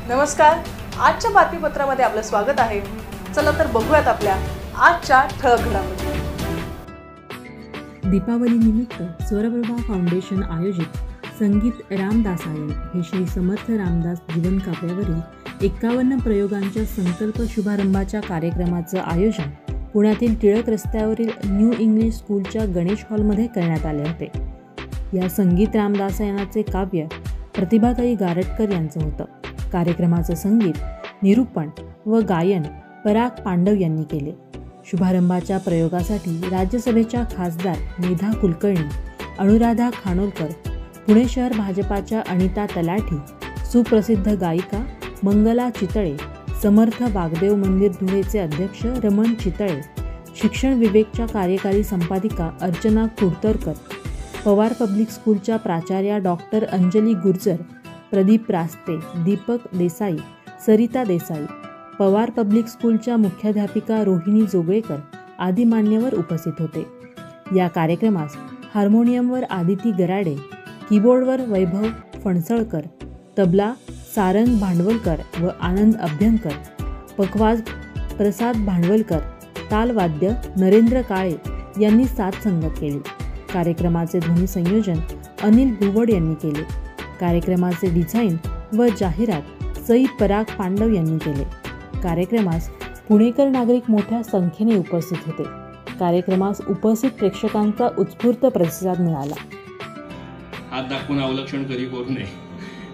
नमस्कार, आजच्या बातमीपत्रामध्ये आपलं स्वागत आहे. चला तर बघूयात आपल्या आजच्या ठळक घडामोडी. दीपावलीनिमित्त स्वरप्रभा फाउंडेशन आयोजित संगीत रामदासायन हे श्री समर्थ रामदास जीवन काव्यावरील 51 प्रयोगांच्या संकल्प शुभारंभाच्या कार्यक्रमाचं आयोजन पुण्यातील टिळक रस्त्यावरील न्यू इंग्लिश स्कूलच्या गणेश हॉलमध्ये करण्यात आले होते. या संगीत रामदासायनाचे काव्य प्रतिभाताई गारटकर यांचं होतं. कार्यक्रमाचं संगीत, निरूपण व गायन पराग पांडव यांनी केले. शुभारंभाच्या प्रयोगासाठी राज्यसभेच्या खासदार मेधा कुलकर्णी, अनुराधा खानोलकर, पुणे शहर भाजपाच्या अनिता तलाठी, सुप्रसिद्ध गायिका मंगला चितळे, समर्थ वागदेव मंदिर धुळेचे अध्यक्ष रमण चितळे, शिक्षण विवेकच्या कार्यकारी संपादिका अर्चना कुडतरकर, पवार पब्लिक स्कूलच्या प्राचार्या डॉक्टर अंजली गुर्जर, प्रदीप रास्ते, दीपक देसाई, सरिता देसाई, पवार पब्लिक स्कूलच्या मुख्याध्यापिका रोहिणी जोगळेकर आदी मान्यवर उपस्थित होते. या कार्यक्रमास हार्मोनियमवर आदिती गराडे, कीबोर्डवर वैभव फणसळकर, तबला सारंग भांडवलकर व आनंद अभ्यंकर, पखवाज प्रसाद भांडवलकर, तालवाद्य नरेंद्र काळे यांनी साथ संगत केली. कार्यक्रमाचे ध्वनी संयोजन अनिल भुवड यांनी केले. कार्यक्रमाचे डिझाईन व जाहिरात सई पराग पांडव यांनी केले. कार्यक्रमास पुणेकर नागरिक मोठ्या संख्येने उपस्थित होते. कार्यक्रमास उपस्थित प्रेक्षकांचा उत्स्फूर्त प्रतिसाद मिळाला. हात दाखवून अवलक्षण कधी करू नये.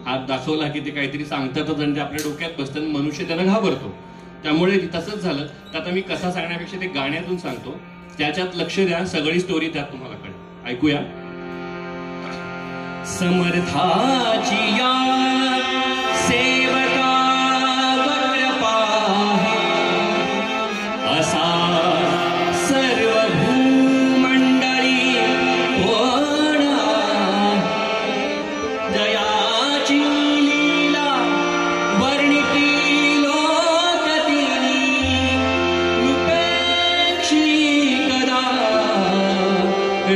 हात दाखवला की ते काहीतरी सांगतातच आणि ते आपल्या डोक्यात बसतं, मनुष्य त्यांना घाबरतो. त्यामुळे तसंच झालं. तर आता मी कसा सांगण्यापेक्षा ते गाण्यातून सांगतो. त्याच्यात लक्ष द्या, सगळी स्टोरी त्यात तुम्हाला कळेल. ऐकूया. समर्थाची या सेवका वक्रपा असा सर्व भूमंडळी कोण जयाची लीला वर्णिती लोकतिनी उपेक्षी कदा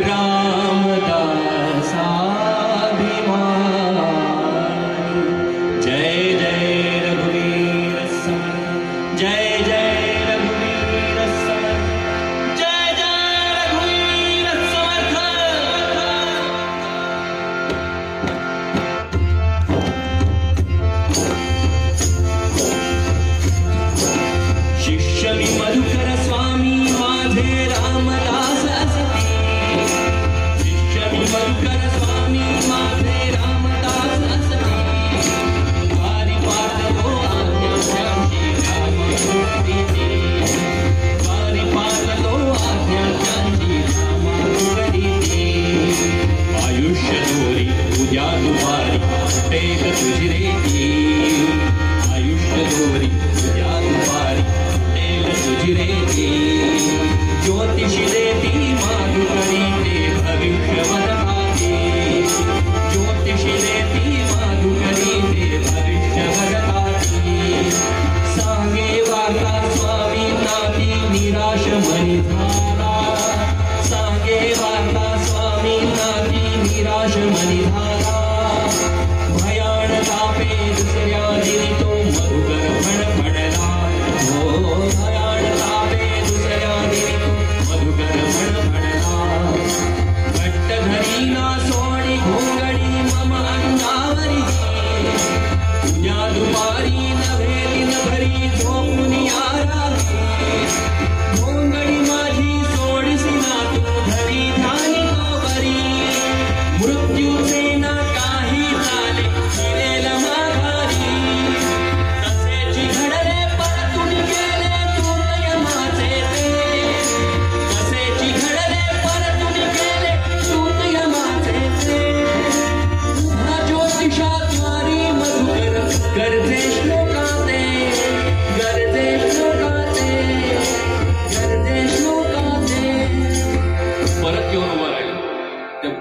रामदासा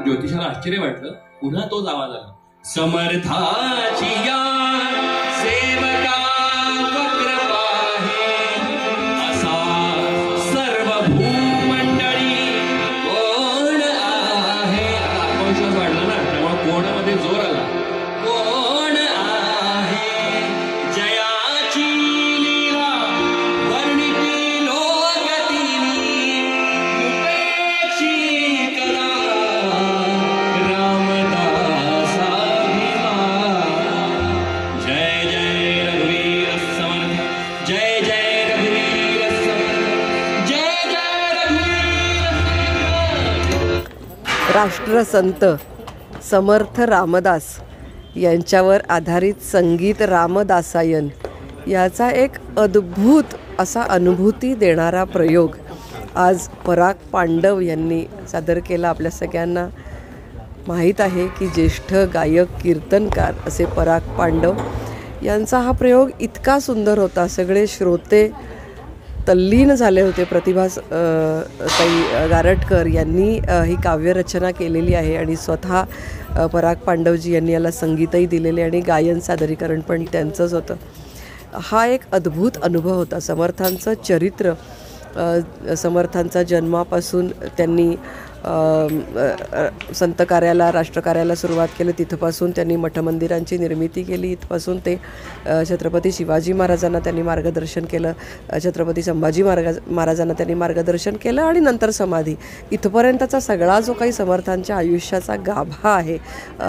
ज्योतिषाला आश्चर्य वाटलं. पुन्हा तोच आवाज आला. समर्थाची या सेवका वक्रपा असा सर्व भूमंडळी कोण आहे. आत्मविश्वास वाढला ना, त्यामुळे कोणामध्ये जोर आला. कोण आहे राष्ट्रसंत समर्थ रामदास यांच्यावर आधारित संगीत रामदासायन याचा एक अद्भुत असा अनुभूती देणारा प्रयोग आज पराग पांडव यांनी सादर केला. आपल्या सगळ्यांना माहीत आहे की ज्येष्ठ गायक कीर्तनकार असे पराग पांडव यांचा हा प्रयोग इतका सुंदर होता. सगळे श्रोते तल्लीन झाले होते. प्रतिभा ताई गारटकर यांनी ही काव्यरचना केलेली आहे आणि स्वतः पराग पांडवजी यांनी याला संगीतही दिलेले आणि गायन सादरीकरण पण त्यांचंच होतं. हा एक अद्भुत अनुभव होता. समर्थांचं चरित्र, समर्थांचा जन्मापासून त्यांनी संत कार्याला, राष्ट्रकार्याला सुरुवात केली, तिथपासून त्यांनी मठमंदिरांची निर्मिती केली, इथपासून ते छत्रपती शिवाजी महाराजांना त्यांनी मार्गदर्शन केलं, छत्रपती संभाजी महाराजांना त्यांनी मार्गदर्शन केलं आणि नंतर समाधी, इथपर्यंतचा सगळा जो काही समर्थांच्या आयुष्याचा गाभा आहे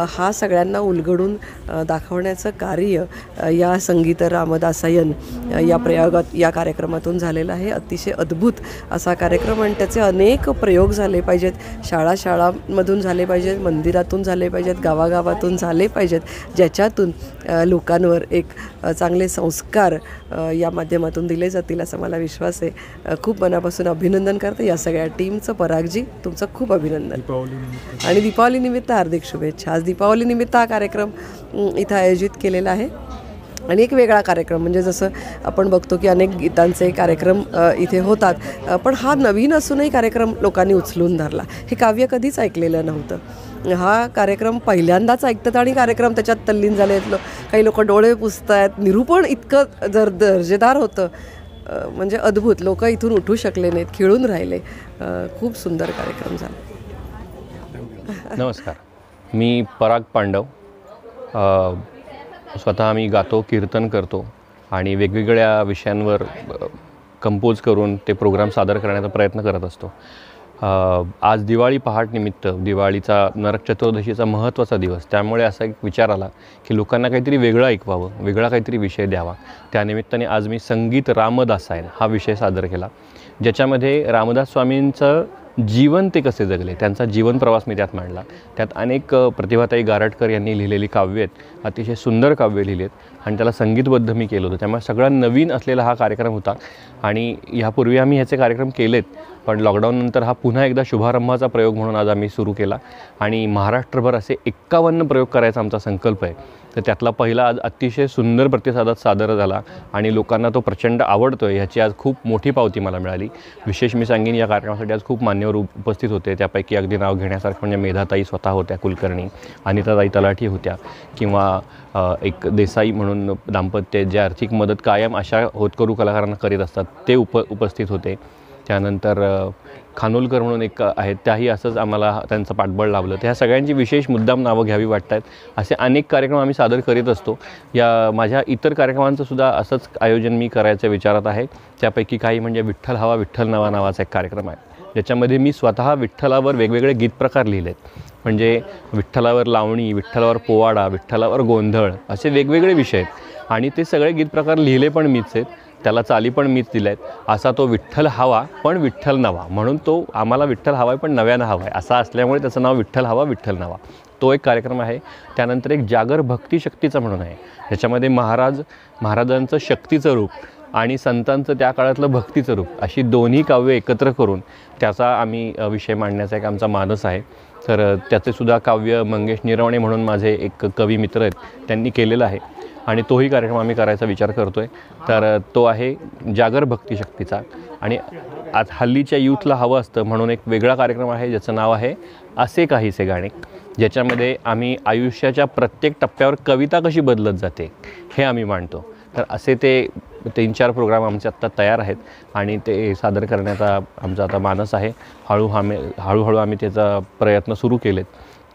हा सगळ्यांना उलगडून दाखवण्याचं कार्य या संगीत रामदासायन या प्रयोगात, या कार्यक्रमातून झालेलं आहे. अतिशय अद्भुत असा कार्यक्रम आणि त्याचे अनेक प्रयोग झाले पाहिजेत. शाळांमधून झाले पाहिजेत, मंदिरातून झाले पाहिजेत, गावागावातून झाले पाहिजेत, ज्याच्यातून लोकांवर एक चांगले संस्कार या माध्यमातून दिले जातील असा मला विश्वास आहे. खूप मनापासून अभिनंदन करते या सगळ्या टीमचं. परागजी, तुमचं खूप अभिनंदन आणि दीपावलीनिमित्त हार्दिक शुभेच्छा. आज दीपावलीनिमित्त हा कार्यक्रम इथं आयोजित केलेला आहे आणि एक वेगळा कार्यक्रम, म्हणजे जसं आपण बघतो की अनेक गीतांचे कार्यक्रम इथे होतात, पण हा नवीन असूनही कार्यक्रम लोकांनी उचलून धरला. हे काव्य कधीच ऐकलेलं नव्हतं. हा कार्यक्रम पहिल्यांदाच ऐकतात आणि कार्यक्रम त्याच्यात तल्लीन झाले. काही लोक डोळे पुसत आहेत. निरूपण इतकं दर्जेदार होतं, म्हणजे अद्भुत. लोक इथून उठू शकले नाहीत, खिळून राहिले. खूप सुंदर कार्यक्रम झाला. नमस्कार, मी पराग पांडव. स्वतः मी गातो, कीर्तन करतो आणि वेगवेगळ्या विषयांवर कंपोज करून ते प्रोग्राम सादर करण्याचा प्रयत्न करत असतो. आज दिवाळी पहाटनिमित्त, दिवाळीचा नरक चतुर्दशीचा महत्त्वाचा दिवस, त्यामुळे असा एक विचार आला की लोकांना काहीतरी वेगळं ऐकवावं, वेगळा काहीतरी विषय द्यावा. त्यानिमित्ताने आज मी संगीत रामदासायन हा विषय सादर केला, ज्याच्यामध्ये रामदास स्वामींचं जीवन ते कसे जगले, त्यांचा जीवन प्रवास मी त्यात मांडला. त्यात अनेक प्रतिभाताई गारटकर यांनी लिहिलेली काव्य आहेत, अतिशय सुंदर काव्य लिहिली आहेत आणि त्याला संगीतबद्ध मी केलं होतं. त्यामुळे सगळा नवीन असलेला हा कार्यक्रम होता आणि ह्यापूर्वी आम्ही ह्याचे कार्यक्रम केलेत, पण लॉकडाऊननंतर हा पुन्हा एकदा शुभारंभाचा प्रयोग म्हणून आज आम्ही सुरू केला आणि महाराष्ट्रभर असे 51 प्रयोग करायचा आमचा संकल्प आहे. तर त्यातला पहिला आज अतिशय सुंदर प्रतिसादात सादर झाला आणि लोकांना तो प्रचंड आवडतो आहे, ह्याची आज खूप मोठी पावती मला मिळाली. विशेष मी सांगेन, या कार्यक्रमासाठी आज खूप मान्यवर उपस्थित होते. त्यापैकी अगदी नाव घेण्यासारखं म्हणजे मेधाताई स्वतः होत्या कुलकर्णी, अनिताताई तलाठी होत्या, किंवा एक देसाई म्हणून दाम्पत्य जे आर्थिक मदत कायम अशा होतकरू कलाकारांना करीत असतात, ते उपस्थित होते. त्यानंतर खानोलकर म्हणून एक आहेत, त्याही असंच आम्हाला त्यांचं पाठबळ लाभलं. त्या सगळ्यांची विशेष मुद्दाम नावं घ्यावी वाटत आहेत. असे अनेक कार्यक्रम आम्ही सादर करीत असतो. या माझ्या इतर कार्यक्रमांचंसुद्धा असंच आयोजन मी करायचं विचारात आहे. त्यापैकी काही म्हणजे विठ्ठल हवा विठ्ठल नवा नावाचा एक कार्यक्रम आहे, ज्याच्यामध्ये मी स्वतः विठ्ठलावर वेगवेगळे गीतप्रकार लिहिलेत. म्हणजे विठ्ठलावर लावणी, विठ्ठलावर पोवाडा, विठ्ठलावर गोंधळ असे वेगवेगळे विषय आहेत आणि ते सगळे गीतप्रकार लिहिले पण मीच आहेत, त्याला चाली पण मीच दिल्या आहेत. असा तो विठ्ठल हवा पण विठ्ठल नवा, म्हणून तो आम्हाला विठ्ठल हवा आहे पण नव्यानं हवा आहे असा असल्यामुळे त्याचं नाव विठ्ठल हवा विठ्ठल नवा, तो एक कार्यक्रम आहे. त्यानंतर एक जागर भक्ती शक्तीचा म्हणून आहे, ह्याच्यामध्ये महाराजांचं शक्तीचं रूप आणि संतांचं त्या काळातलं भक्तीचं रूप अशी दोन्ही काव्य एकत्र करून त्याचा आम्ही विषय मांडण्याचा एक आमचा मानस आहे. तर त्याचेसुद्धा काव्य मंगेश निरवणे म्हणून माझे एक कवी मित्र आहेत, त्यांनी केलेलं आहे आणि तोही कार्यक्रम आम्ही करायचा विचार करतो आहे. तर तो आहे जागर भक्ती शक्तीचा. आणि आज हल्लीच्या यूथला हवं असतं म्हणून एक वेगळा कार्यक्रम आहे, ज्याचं नाव आहे असे काहीसे गाणे, ज्याच्यामध्ये आम्ही आयुष्याच्या प्रत्येक टप्प्यावर कविता कशी बदलत जाते हे आम्ही मांडतो. तर असे ते 3-4 प्रोग्राम आमचे आत्ता तयार आहेत आणि ते सादर करण्याचा आमचा आता मानस आहे. हळूहळू आम्ही त्याचा प्रयत्न सुरू केलेत.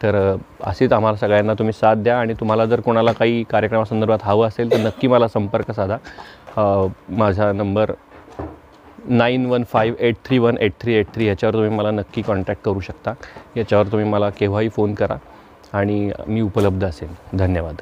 तर असेच आम्हाला सगळ्यांना तुम्ही साथ द्या आणि तुम्हाला जर कोणाला काही कार्यक्रमासंदर्भात हवं असेल तर नक्की मला संपर्क साधा. माझा नंबर 9158318383 याच्यावर तुम्ही मला नक्की कॉन्टॅक्ट करू शकता. याच्यावर तुम्ही मला केव्हाही फोन करा आणि मी उपलब्ध असेल. धन्यवाद.